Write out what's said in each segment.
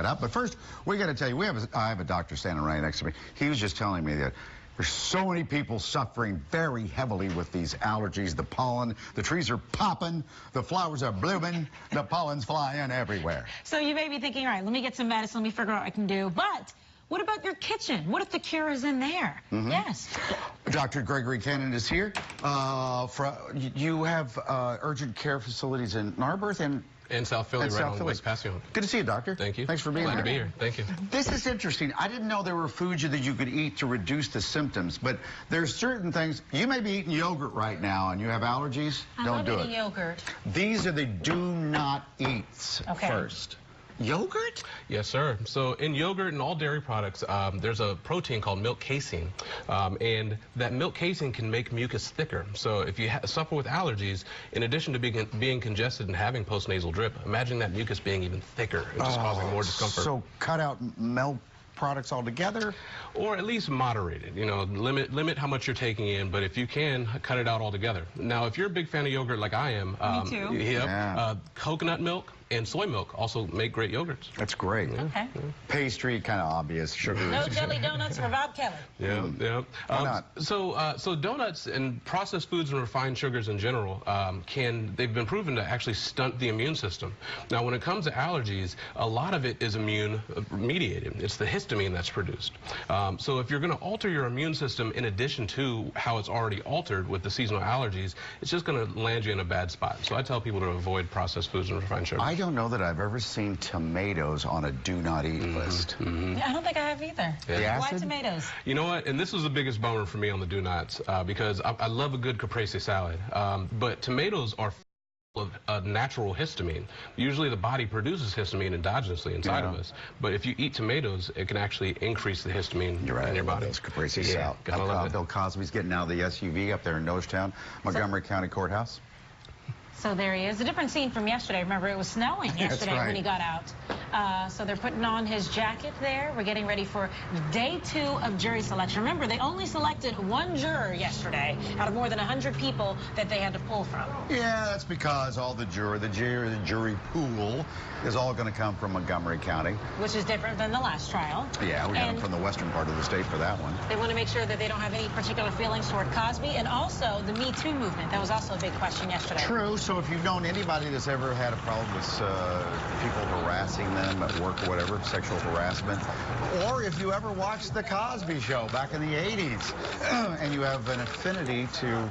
that up. But first, we got to tell you, I have a doctor standing right next to me. He was just telling me that there's so many people suffering very heavily with these allergies, the pollen. The trees are popping, the flowers are blooming, the pollen's flying everywhere. So you may be thinking, all right, let me get some medicine, let me figure out what I can do. But what about your kitchen? What if the cure is in there? Yes. Dr. Gregory Cannon is here. You have urgent care facilities in Narberth and South Philly, right on West Passion. Good to see you, doctor. Thank you. Thanks for being here. Glad to be here. Thank you. This is interesting. I didn't know there were foods that you could eat to reduce the symptoms, but there's certain things. You may be eating yogurt right now and you have allergies. Don't do it. I love eating yogurt. These are the do not eats first. Yogurt? Yes, sir. So in yogurt and all dairy products, there's a protein called milk casein, and that milk casein can make mucus thicker. So if you suffer with allergies, in addition to being congested and having postnasal drip, imagine that mucus being even thicker and just causing more discomfort. So cut out milk products altogether, or at least moderated. You know, limit how much you're taking in, but if you can, cut it out altogether. Now, if you're a big fan of yogurt like I am, me too. Yeah. Coconut milk and soy milk also make great yogurts. That's great. Yeah. Okay. Yeah. Pastry, kind of obvious. Sugar. No jelly donuts for Bob Kelly. Yeah, yeah. Why not? So donuts and processed foods and refined sugars in general they've been proven to actually stunt the immune system. Now, when it comes to allergies, a lot of it is immune mediated. It's the histamine that's produced. So if you're going to alter your immune system in addition to how it's already altered with the seasonal allergies, it's just going to land you in a bad spot. So I tell people to avoid processed foods and refined sugars. I don't know that I've ever seen tomatoes on a do not eat list. I don't think I have either. Yeah. Why tomatoes? You know what? And this was the biggest bummer for me on the do nots because I love a good caprese salad. But tomatoes are full of natural histamine. Usually the body produces histamine endogenously inside of us. But if you eat tomatoes, it can actually increase the histamine in your body. Those caprese salad. Gotta love it. Bill Cosby's getting out of the SUV up there in Nogetown, Montgomery County Courthouse. So there he is. A different scene from yesterday. Remember, it was snowing yesterday when he got out. So they're putting on his jacket there. We're getting ready for day 2 of jury selection. Remember, they only selected one juror yesterday out of more than 100 people that they had to pull from. Yeah, that's because all the jury pool is all going to come from Montgomery County. Which is different than the last trial. Yeah, we got them from the western part of the state for that one. They want to make sure that they don't have any particular feelings toward Cosby, and also the Me Too movement. That was also a big question yesterday. True. So if you've known anybody that's ever had a problem with people harassing them at work or whatever, sexual harassment, or if you ever watched The Cosby Show back in the 80s, and you have an affinity to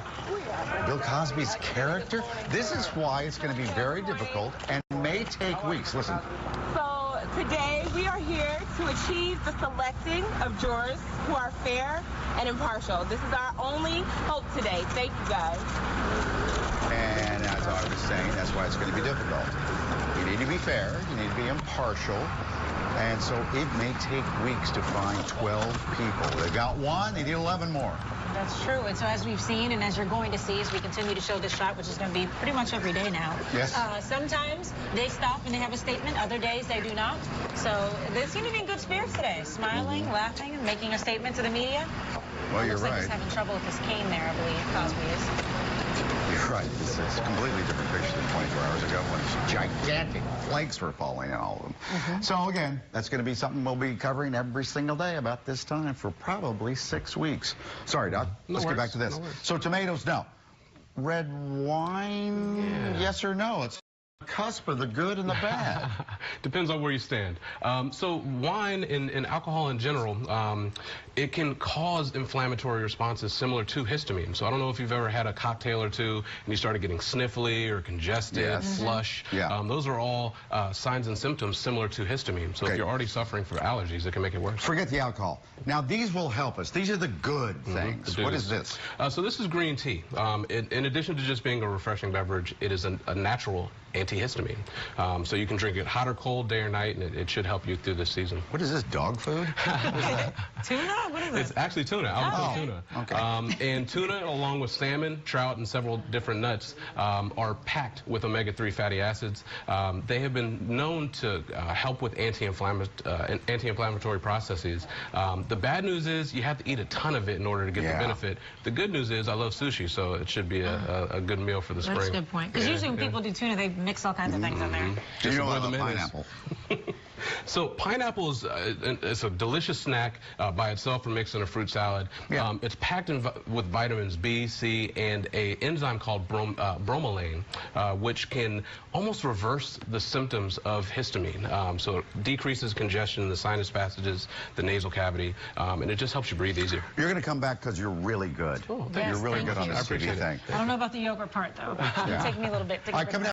Bill Cosby's character, this is why it's going to be very difficult and may take weeks. Listen. So today we are here to achieve the selecting of jurors who are fair and impartial. This is our only hope today. Thank you, guys. And as I was saying, that's why it's going to be difficult. You need to be fair, you need to be impartial, and so it may take weeks to find 12 people. They got one, they need 11 more. That's true. And so as we've seen, and as you're going to see, as we continue to show this shot, which is going to be pretty much every day now. Yes. Sometimes they stop and they have a statement. Other days they do not. So they seem to be in good spirits today, smiling, laughing, and making a statement to the media. Well, you're looks right. like he's having trouble with his cane there, I believe, Cosby is. You're right. This is a completely different picture than 24 hours ago when gigantic flakes were falling on all of them. So again, that's going to be something we'll be covering every single day about this time for probably 6 weeks. Sorry, Doc. Let's get back to this. So tomatoes, no. Red wine, yes or no? It's the cusp of the good and the bad. Depends on where you stand. So wine and alcohol in general, it can cause inflammatory responses similar to histamine. So I don't know if you've ever had a cocktail or two and you started getting sniffly or congested, flush. Those are all signs and symptoms similar to histamine. So if you're already suffering from allergies, it can make it worse. Forget the alcohol. Now, these will help us. These are the good things. What is this? So this is green tea. In addition to just being a refreshing beverage, it is a natural antihistamine. So you can drink it hot or cold, day or night, and it should help you through this season. What is this, dog food? Tuna? What is it? It's actually tuna, albacore tuna. Okay. And tuna, along with salmon, trout, and several different nuts, are packed with omega-3 fatty acids. They have been known to help with anti-inflammatory processes. The bad news is you have to eat a ton of it in order to get the benefit. The good news is I love sushi, so it should be a good meal for the spring. That's a good point. Because usually when people do tuna, they mix all kinds of things in there. You know I love pineapple. So pineapple is it's a delicious snack by itself or mixed in a fruit salad. Yeah. It's packed with vitamins B, C, and an enzyme called bromelain, which can almost reverse the symptoms of histamine. So it decreases congestion in the sinus passages, the nasal cavity, and it just helps you breathe easier. You're going to come back because you're really good. Oh, yes, you're really good on you. this TV thing. I don't know about the yogurt part, though. It'll take me a little bit to get Coming